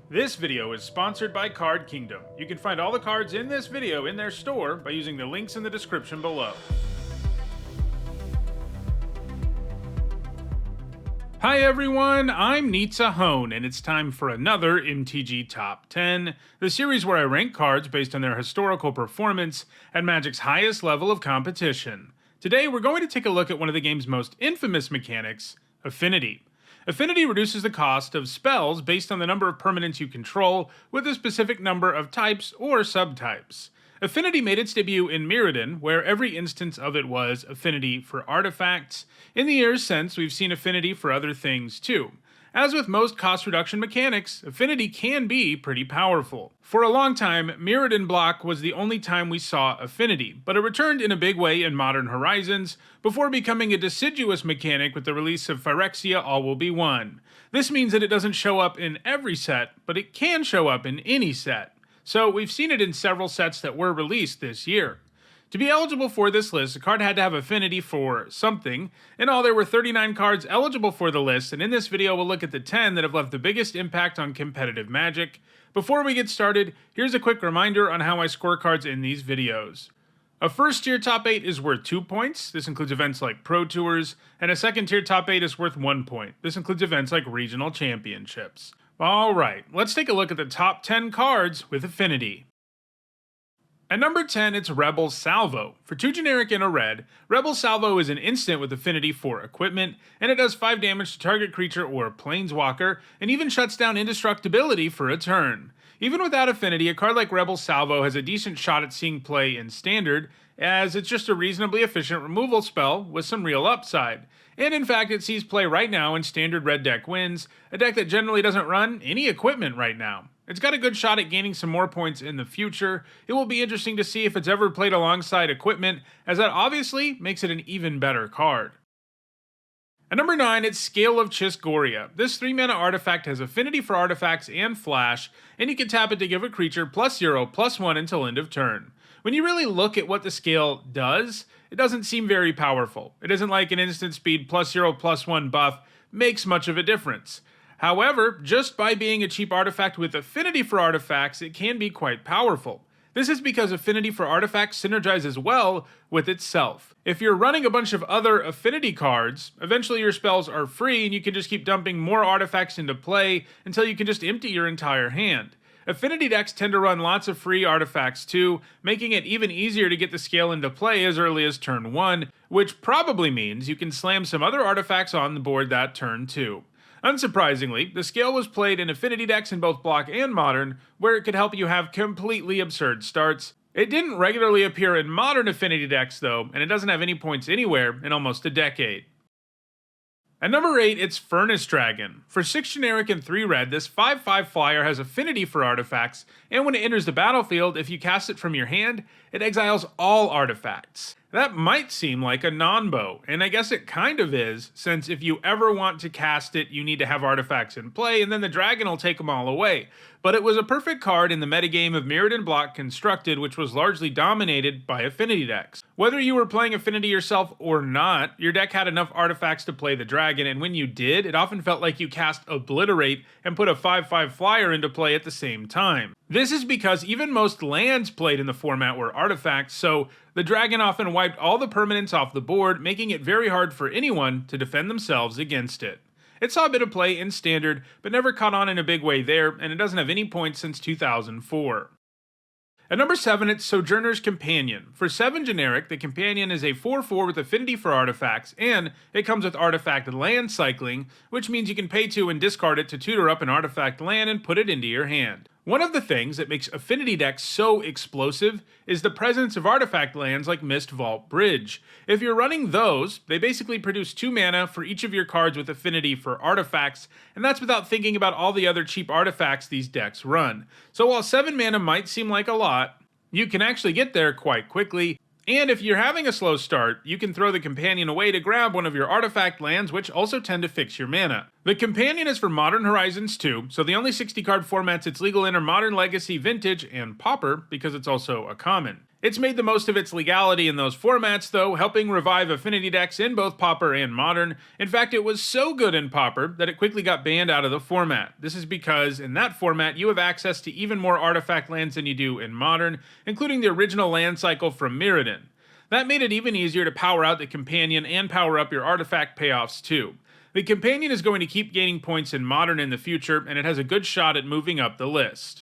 This video is sponsored by Card Kingdom. You can find all the cards in this video in their store by using the links in the description below. Hi everyone, I'm Nitsa Hone, and it's time for another MTG Top 10, the series where I rank cards based on their historical performance at Magic's highest level of competition. Today we're going to take a look at one of the game's most infamous mechanics, Affinity. Affinity reduces the cost of spells based on the number of permanents you control with a specific number of types or subtypes. Affinity made its debut in Mirrodin, where every instance of it was Affinity for artifacts. In the years since, we've seen Affinity for other things too. As with most cost reduction mechanics, Affinity can be pretty powerful. For a long time, Mirrodin block was the only time we saw Affinity, but it returned in a big way in Modern Horizons, before becoming a deciduous mechanic with the release of Phyrexia All Will Be One. This means that it doesn't show up in every set, but it can show up in any set. So we've seen it in several sets that were released this year. To be eligible for this list, a card had to have Affinity for something. In all, there were 39 cards eligible for the list, and in this video we'll look at the 10 that have left the biggest impact on competitive Magic. Before we get started, here's a quick reminder on how I score cards in these videos. A first tier top 8 is worth 2 points, this includes events like Pro Tours, and a second tier top 8 is worth 1 point, this includes events like Regional Championships. Alright, let's take a look at the top 10 cards with Affinity. At number 10, it's Rebel Salvo. For 2 generic and a red, Rebel Salvo is an instant with Affinity for equipment, and it does 5 damage to target creature or planeswalker, and even shuts down indestructibility for a turn. Even without Affinity, a card like Rebel Salvo has a decent shot at seeing play in Standard, as it's just a reasonably efficient removal spell with some real upside. And in fact, it sees play right now in Standard Red Deck Wins, a deck that generally doesn't run any equipment right now. It's got a good shot at gaining some more points in the future. It will be interesting to see if it's ever played alongside equipment, as that obviously makes it an even better card. At number 9, it's Scale of Chisgoria. This 3-mana artifact has Affinity for artifacts and Flash, and you can tap it to give a creature +0/+1 until end of turn. When you really look at what the scale does, it doesn't seem very powerful. It isn't like an instant speed +0/+1 buff makes much of a difference. However, just by being a cheap artifact with Affinity for artifacts, it can be quite powerful. This is because Affinity for artifacts synergizes well with itself. If you're running a bunch of other Affinity cards, eventually your spells are free and you can just keep dumping more artifacts into play until you can just empty your entire hand. Affinity decks tend to run lots of free artifacts too, making it even easier to get the scale into play as early as turn 1, which probably means you can slam some other artifacts on the board that turn too. Unsurprisingly, the scale was played in Affinity decks in both Block and Modern, where it could help you have completely absurd starts. It didn't regularly appear in Modern Affinity decks though, and it doesn't have any points anywhere in almost a decade. At number 8, it's Furnace Dragon. For 6 generic and 3 red, this 5/5 flyer has Affinity for artifacts, and when it enters the battlefield, if you cast it from your hand, it exiles all artifacts. That might seem like a non-bow, and I guess it kind of is, since if you ever want to cast it, you need to have artifacts in play, and then the dragon will take them all away. But it was a perfect card in the metagame of Mirrodin block constructed, which was largely dominated by Affinity decks. Whether you were playing Affinity yourself or not, your deck had enough artifacts to play the dragon, and when you did, it often felt like you cast Obliterate and put a 5/5 flyer into play at the same time. This is because even most lands played in the format were artifacts, so the dragon often wiped all the permanents off the board, making it very hard for anyone to defend themselves against it. It saw a bit of play in Standard, but never caught on in a big way there, and it doesn't have any points since 2004. At number 7, it's Sojourners Companion. For 7 generic, the Companion is a 4/4 with Affinity for artifacts, and it comes with artifact land cycling, which means you can pay 2 and discard it to tutor up an artifact land and put it into your hand. One of the things that makes Affinity decks so explosive is the presence of artifact lands like Mist Vault Bridge. If you're running those, they basically produce 2 mana for each of your cards with Affinity for artifacts, and that's without thinking about all the other cheap artifacts these decks run. So while 7 mana might seem like a lot, you can actually get there quite quickly. And if you're having a slow start, you can throw the Companion away to grab one of your artifact lands, which also tend to fix your mana. The Companion is for Modern Horizons 2, so the only 60 card formats it's legal in are Modern, Legacy, Vintage, and Pauper, because it's also a common. It's made the most of its legality in those formats, though, helping revive Affinity decks in both Pauper and Modern. In fact, it was so good in Pauper that it quickly got banned out of the format. This is because, in that format, you have access to even more artifact lands than you do in Modern, including the original land cycle from Mirrodin. That made it even easier to power out the Companion and power up your artifact payoffs too. The Companion is going to keep gaining points in Modern in the future, and it has a good shot at moving up the list.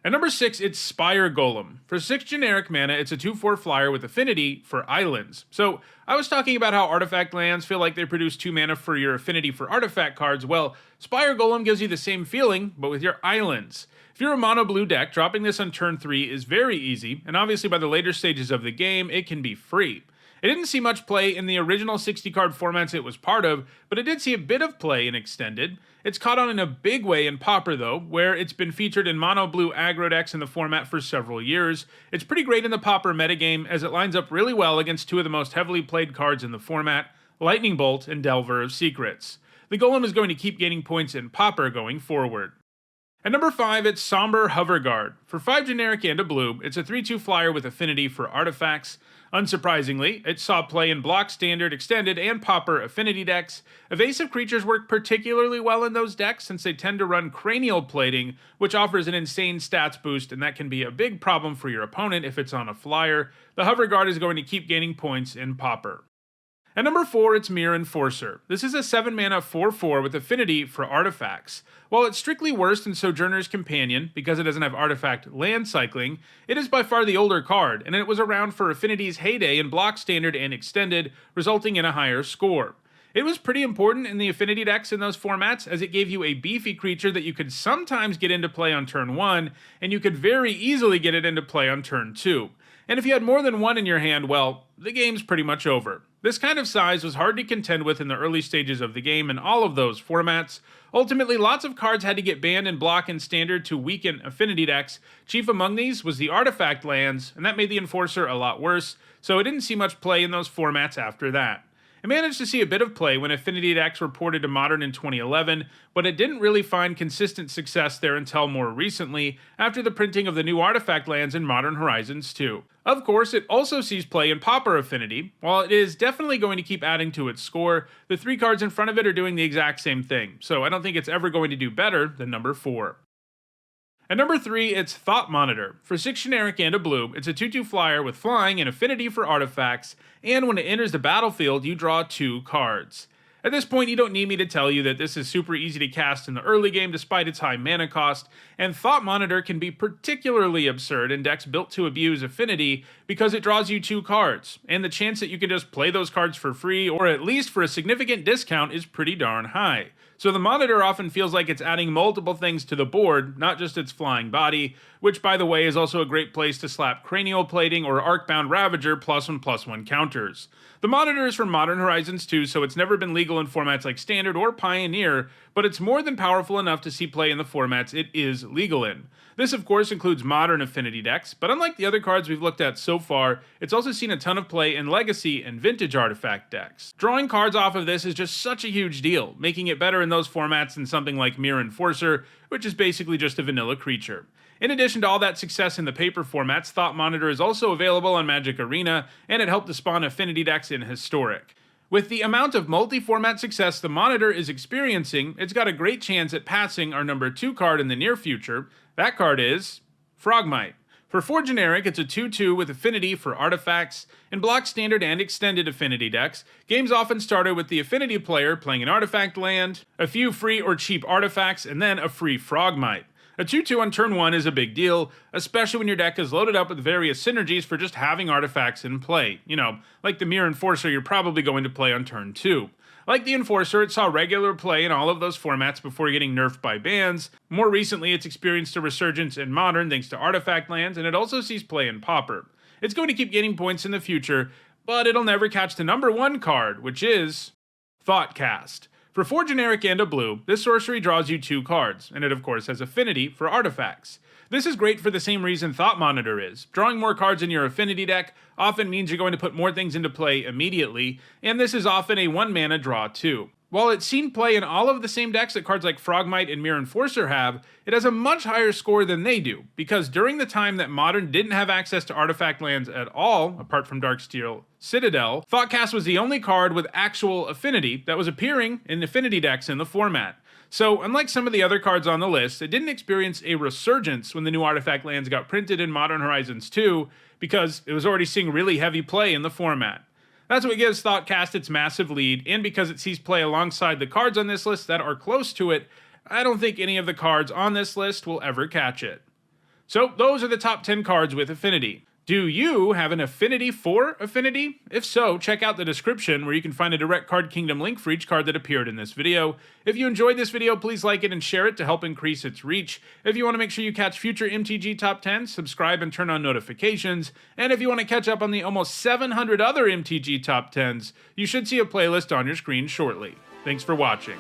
At number 6, it's Spire Golem. For 6 generic mana, it's a 2/4 flyer with Affinity for islands. So, I was talking about how artifact lands feel like they produce 2 mana for your Affinity for artifact cards. Well, Spire Golem gives you the same feeling, but with your islands. If you're a mono blue deck, dropping this on turn 3 is very easy, and obviously by the later stages of the game, it can be free. It didn't see much play in the original 60-card formats it was part of, but it did see a bit of play in Extended. It's caught on in a big way in Pauper though, where it's been featured in mono blue aggro decks in the format for several years. It's pretty great in the Pauper metagame as it lines up really well against 2 of the most heavily played cards in the format, Lightning Bolt and Delver of Secrets. The Golem is going to keep gaining points in Pauper going forward. At number 5, it's Somber Hoverguard. For 5 generic and a blue, it's a 3/2 flyer with Affinity for artifacts. Unsurprisingly, it saw play in Block Standard, Extended, and Pauper Affinity decks. Evasive creatures work particularly well in those decks since they tend to run Cranial Plating, which offers an insane stats boost, and that can be a big problem for your opponent if it's on a flyer. The Hoverguard is going to keep gaining points in Pauper. At number 4, it's Mirr Enforcer. This is a 7 mana 4/4 with Affinity for artifacts. While it's strictly worse than Sojourners Companion, because it doesn't have artifact land cycling, it is by far the older card, and it was around for Affinity's heyday in Block Standard and Extended, resulting in a higher score. It was pretty important in the Affinity decks in those formats, as it gave you a beefy creature that you could sometimes get into play on turn 1, and you could very easily get it into play on turn 2. And if you had more than one in your hand, well, the game's pretty much over. This kind of size was hard to contend with in the early stages of the game in all of those formats. Ultimately, lots of cards had to get banned in Block and Standard to weaken Affinity decks. Chief among these was the artifact lands, and that made the Enforcer a lot worse, so it didn't see much play in those formats after that. It managed to see a bit of play when Affinity decks were ported to Modern in 2011, but it didn't really find consistent success there until more recently, after the printing of the new artifact lands in Modern Horizons 2. Of course, it also sees play in Pauper Affinity. While it is definitely going to keep adding to its score, the 3 cards in front of it are doing the exact same thing, so I don't think it's ever going to do better than number 4. At number 3, it's Thought Monitor. For 6 generic and a blue, it's a 2/2 flyer with flying and Affinity for artifacts, and when it enters the battlefield, you draw 2 cards. At this point, you don't need me to tell you that this is super easy to cast in the early game despite its high mana cost, and Thought Monitor can be particularly absurd in decks built to abuse Affinity because it draws you 2 cards, and the chance that you can just play those cards for free, or at least for a significant discount, is pretty darn high. So the Monitor often feels like it's adding multiple things to the board, not just its flying body, which by the way is also a great place to slap Cranial Plating or Arcbound Ravager +1/+1 counters. The Monitor is from Modern Horizons 2, so it's never been legal in formats like Standard or Pioneer, but it's more than powerful enough to see play in the formats it is legal in. This of course includes Modern Affinity decks, but unlike the other cards we've looked at so far, it's also seen a ton of play in Legacy and Vintage artifact decks. Drawing cards off of this is just such a huge deal, making it better in those formats than something like Mirr Enforcer, which is basically just a vanilla creature. In addition to all that success in the paper formats, Thought Monitor is also available on Magic Arena, and it helped to spawn Affinity decks in Historic. With the amount of multi-format success the Monitor is experiencing, it's got a great chance at passing our number 2 card in the near future. That card is Frogmite. For 4 generic, it's a 2/2 with Affinity for artifacts. In Block Standard and Extended Affinity decks, games often started with the Affinity player playing an artifact land, a few free or cheap artifacts, and then a free Frogmite. A 2/2 on turn 1 is a big deal, especially when your deck is loaded up with various synergies for just having artifacts in play. You know, like the Mirr Enforcer you're probably going to play on turn 2. Like the Enforcer, it saw regular play in all of those formats before getting nerfed by bans. More recently, it's experienced a resurgence in Modern thanks to artifact lands, and it also sees play in Pauper. It's going to keep gaining points in the future, but it'll never catch the number 1 card, which is Thoughtcast. For 4 generic and a blue, this sorcery draws you 2 cards, and it of course has Affinity for artifacts. This is great for the same reason Thought Monitor is. Drawing more cards in your Affinity deck often means you're going to put more things into play immediately, and this is often a 1 mana draw too. While it's seen play in all of the same decks that cards like Frogmite and Mirror Enforcer have, it has a much higher score than they do, because during the time that Modern didn't have access to artifact lands at all, apart from Darksteel Citadel, Thoughtcast was the only card with actual Affinity that was appearing in Affinity decks in the format. So, unlike some of the other cards on the list, it didn't experience a resurgence when the new artifact lands got printed in Modern Horizons 2, because it was already seeing really heavy play in the format. That's what gives Thoughtcast its massive lead, and because it sees play alongside the cards on this list that are close to it, I don't think any of the cards on this list will ever catch it. So those are the top 10 cards with Affinity. Do you have an affinity for Affinity? If so, check out the description where you can find a direct Card Kingdom link for each card that appeared in this video. If you enjoyed this video, please like it and share it to help increase its reach. If you want to make sure you catch future MTG Top 10s, subscribe and turn on notifications. And if you want to catch up on the almost 700 other MTG Top 10s, you should see a playlist on your screen shortly. Thanks for watching.